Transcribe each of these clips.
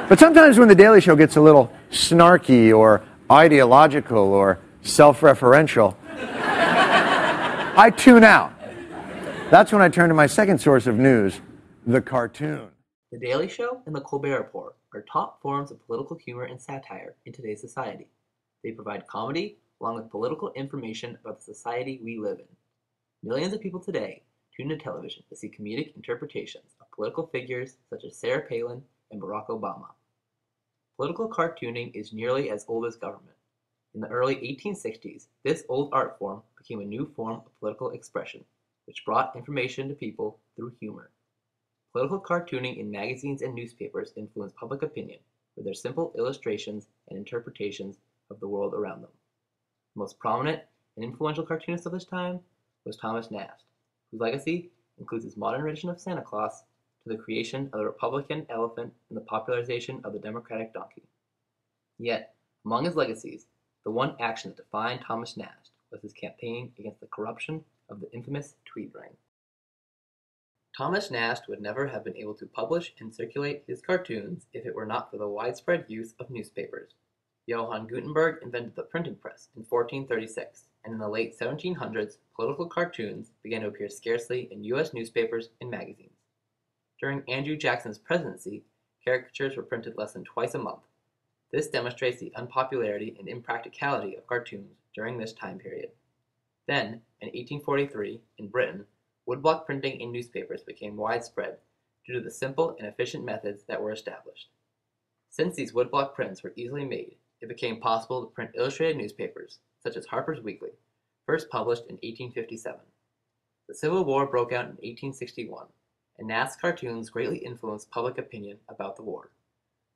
But sometimes when The Daily Show gets a little snarky or ideological or self-referential, I tune out. That's when I turn to my second source of news, the cartoon. The Daily Show and The Colbert Report are top forms of political humor and satire in today's society. They provide comedy along with political information about the society we live in. Millions of people today tune to television to see comedic interpretations of political figures such as Sarah Palin and Barack Obama. Political cartooning is nearly as old as government. In the early 1860s, this old art form became a new form of political expression, which brought information to people through humor. Political cartooning in magazines and newspapers influenced public opinion with their simple illustrations and interpretations of the world around them. The most prominent and influential cartoonist of this time was Thomas Nast, whose legacy includes his modern rendition of Santa Claus to the creation of the Republican elephant and the popularization of the Democratic donkey. Yet, among his legacies, the one action that defined Thomas Nast was his campaign against the corruption of the infamous Tweed ring. Thomas Nast would never have been able to publish and circulate his cartoons if it were not for the widespread use of newspapers. Johann Gutenberg invented the printing press in 1436, and in the late 1700s, political cartoons began to appear scarcely in U.S. newspapers and magazines. During Andrew Jackson's presidency, caricatures were printed less than twice a month. This demonstrates the unpopularity and impracticality of cartoons during this time period. Then, in 1843, in Britain, woodblock printing in newspapers became widespread due to the simple and efficient methods that were established. Since these woodblock prints were easily made, it became possible to print illustrated newspapers, such as Harper's Weekly, first published in 1857. The Civil War broke out in 1861, and Nast's cartoons greatly influenced public opinion about the war.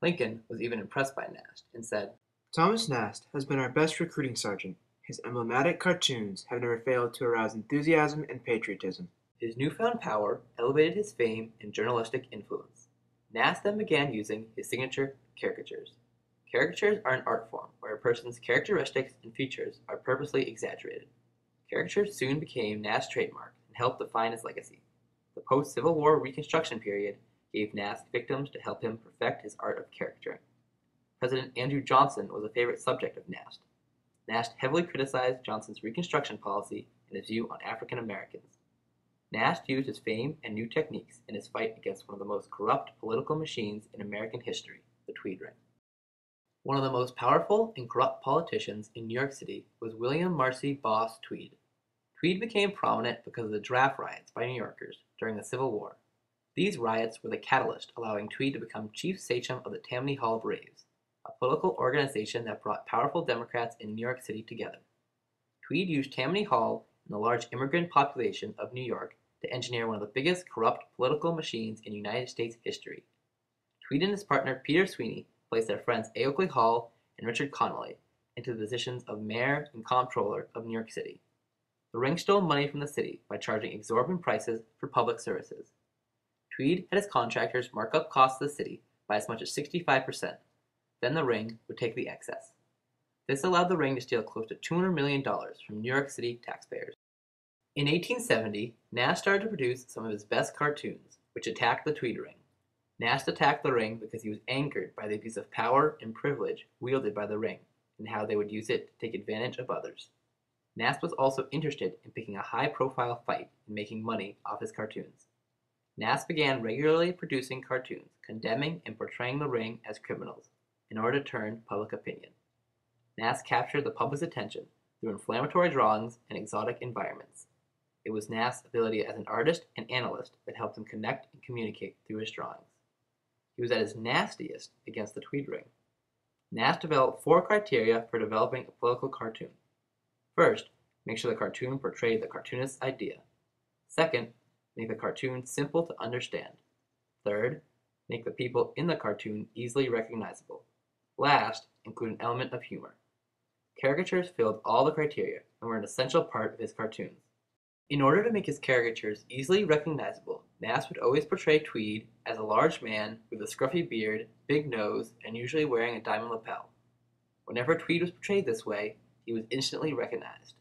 Lincoln was even impressed by Nast and said, "Thomas Nast has been our best recruiting sergeant. His emblematic cartoons have never failed to arouse enthusiasm and patriotism." His newfound power elevated his fame and journalistic influence. Nast then began using his signature caricatures. Caricatures are an art form where a person's characteristics and features are purposely exaggerated. Caricatures soon became Nast's trademark and helped define his legacy. The post-Civil War Reconstruction period gave Nast victims to help him perfect his art of caricaturing. President Andrew Johnson was a favorite subject of Nast. Nast heavily criticized Johnson's Reconstruction policy and his view on African Americans. Nast used his fame and new techniques in his fight against one of the most corrupt political machines in American history, the Tweed ring. One of the most powerful and corrupt politicians in New York City was William Marcy Boss Tweed. Tweed became prominent because of the draft riots by New Yorkers during the Civil War. These riots were the catalyst allowing Tweed to become chief sachem of the Tammany Hall Braves, a political organization that brought powerful Democrats in New York City together. Tweed used Tammany Hall and the large immigrant population of New York to engineer one of the biggest corrupt political machines in United States history. Tweed and his partner Peter Sweeney placed their friends A. Oakley Hall and Richard Connolly into the positions of mayor and comptroller of New York City. The ring stole money from the city by charging exorbitant prices for public services. Tweed had his contractors mark up costs of the city by as much as 65%. Then the ring would take the excess. This allowed the ring to steal close to $200 million from New York City taxpayers. In 1870, Nast started to produce some of his best cartoons, which attacked the Tweed ring. Nast attacked the ring because he was angered by the abuse of power and privilege wielded by the ring, and how they would use it to take advantage of others. Nast was also interested in picking a high-profile fight and making money off his cartoons. Nast began regularly producing cartoons condemning and portraying the ring as criminals in order to turn public opinion. Nast captured the public's attention through inflammatory drawings and exotic environments. It was Nast's ability as an artist and analyst that helped him connect and communicate through his drawings. He was at his nastiest against the Tweed ring. Nast developed 4 criteria for developing a political cartoon. First, make sure the cartoon portrayed the cartoonist's idea. Second, make the cartoon simple to understand. Third, make the people in the cartoon easily recognizable. Last, include an element of humor. Caricatures filled all the criteria and were an essential part of his cartoons. In order to make his caricatures easily recognizable, Nast would always portray Tweed as a large man with a scruffy beard, big nose, and usually wearing a diamond lapel. Whenever Tweed was portrayed this way, he was instantly recognized.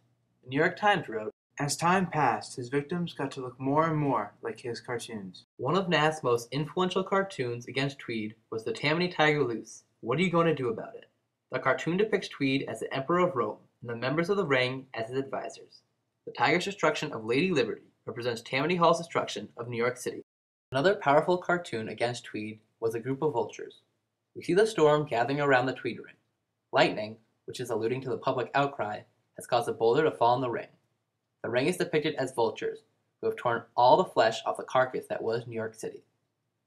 The New York Times wrote, As time passed, his victims got to look more and more like his cartoons. One of Nast's most influential cartoons against Tweed was the Tammany Tiger Loose. What are you going to do about it? The cartoon depicts Tweed as the Emperor of Rome and the members of the Ring as his advisors. The tiger's destruction of Lady Liberty represents Tammany Hall's destruction of New York City. Another powerful cartoon against Tweed was a group of vultures. We see the storm gathering around the Tweed Ring. Lightning, which is alluding to the public outcry, has caused a boulder to fall in the ring. The ring is depicted as vultures, who have torn all the flesh off the carcass that was New York City.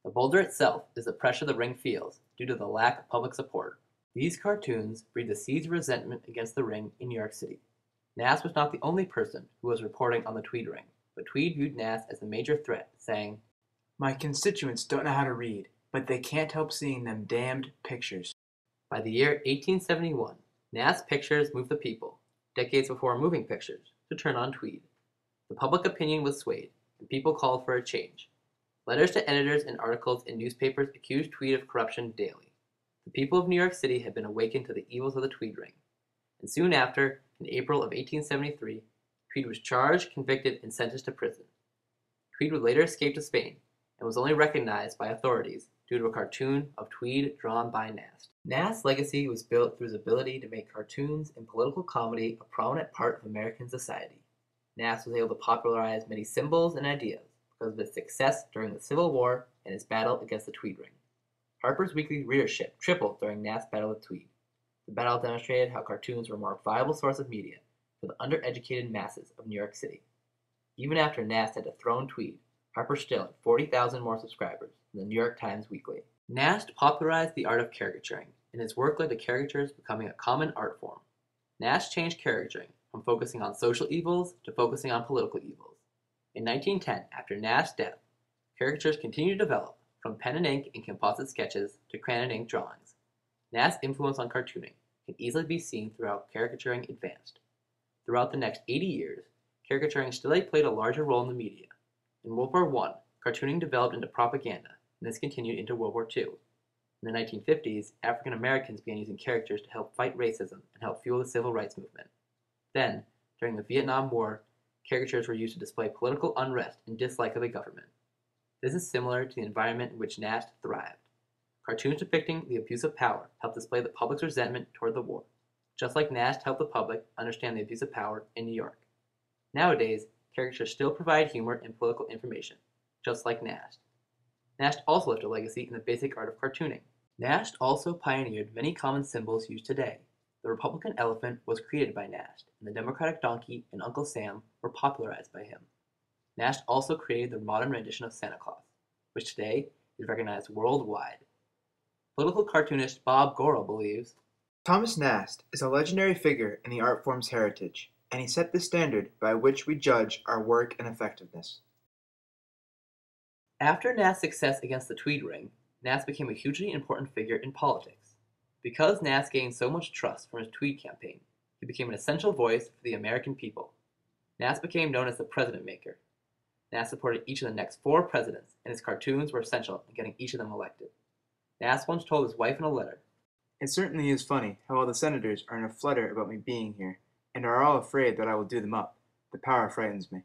The boulder itself is the pressure the ring feels due to the lack of public support. These cartoons breed the seeds of resentment against the ring in New York City. Nast was not the only person who was reporting on the Tweed Ring, but Tweed viewed Nast as a major threat, saying, "My constituents don't know how to read, but they can't help seeing them damned pictures." By the year 1871, Nast's pictures moved the people, decades before moving pictures, to turn on Tweed. The public opinion was swayed, and people called for a change. Letters to editors and articles in newspapers accused Tweed of corruption daily. The people of New York City had been awakened to the evils of the Tweed Ring, and soon after, in April of 1873, Tweed was charged, convicted, and sentenced to prison. Tweed would later escape to Spain, and was only recognized by authorities due to a cartoon of Tweed drawn by Nast. Nast's legacy was built through his ability to make cartoons and political comedy a prominent part of American society. Nast was able to popularize many symbols and ideas because of his success during the Civil War and his battle against the Tweed Ring. Harper's Weekly readership tripled during Nast's battle with Tweed. The battle demonstrated how cartoons were a more viable source of media for the undereducated masses of New York City. Even after Nast had dethroned Tweed, Harper still had 40,000 more subscribers than the New York Times Weekly. Nast popularized the art of caricaturing, and his work led to caricatures becoming a common art form. Nast changed caricaturing from focusing on social evils to focusing on political evils. In 1910, after Nast's death, caricatures continued to develop, from pen and ink and composite sketches to crayon and ink drawings. Nast's influence on cartooning can easily be seen throughout caricaturing advanced. Throughout the next 80 years, caricaturing still played a larger role in the media. In World War I, cartooning developed into propaganda, and this continued into World War II. In the 1950s, African Americans began using characters to help fight racism and help fuel the civil rights movement. Then, during the Vietnam War, caricatures were used to display political unrest and dislike of the government. This is similar to the environment in which Nast thrived. Cartoons depicting the abuse of power helped display the public's resentment toward the war, just like Nast helped the public understand the abuse of power in New York. Nowadays, caricatures still provide humor and political information, just like Nast. Nast also left a legacy in the basic art of cartooning. Nast also pioneered many common symbols used today. The Republican elephant was created by Nast, and the Democratic donkey and Uncle Sam were popularized by him. Nast also created the modern rendition of Santa Claus, which today is recognized worldwide. Political cartoonist Bob Gorrell believes, Thomas Nast is a legendary figure in the art form's heritage, and he set the standard by which we judge our work and effectiveness. After Nast's success against the Tweed Ring, Nast became a hugely important figure in politics. Because Nast gained so much trust from his Tweed campaign, he became an essential voice for the American people. Nast became known as the President Maker. Nast supported each of the next 4 presidents, and his cartoons were essential in getting each of them elected. Nast once told his wife in a letter, "It certainly is funny how all the senators are in a flutter about me being here, and are all afraid that I will do them up. The power frightens me."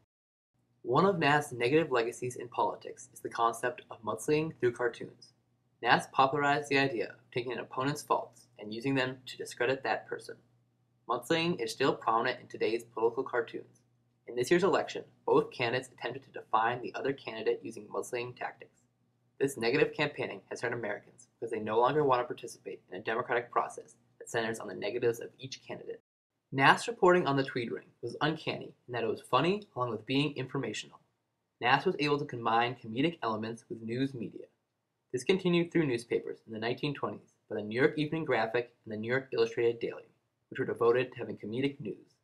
One of Nast's negative legacies in politics is the concept of mudslinging through cartoons. Nast popularized the idea of taking an opponent's faults and using them to discredit that person. Mudslinging is still prominent in today's political cartoons. In this year's election, both candidates attempted to define the other candidate using mudslinging tactics. This negative campaigning has hurt Americans because they no longer want to participate in a democratic process that centers on the negatives of each candidate. Nast's reporting on the Tweed Ring was uncanny in that it was funny along with being informational. Nast was able to combine comedic elements with news media. This continued through newspapers in the 1920s by the New York Evening Graphic and the New York Illustrated Daily, which were devoted to having comedic news.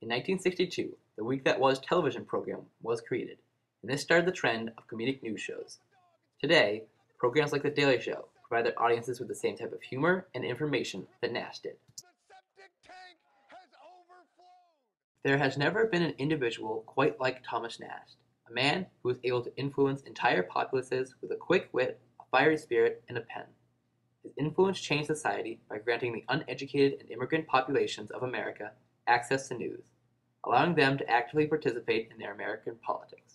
In 1962, the Week That Was television program was created, and this started the trend of comedic news shows. Today, programs like The Daily Show provide their audiences with the same type of humor and information that Nast did. There has never been an individual quite like Thomas Nast, a man who was able to influence entire populaces with a quick wit, a fiery spirit, and a pen. His influence changed society by granting the uneducated and immigrant populations of America access to news, allowing them to actively participate in their American politics.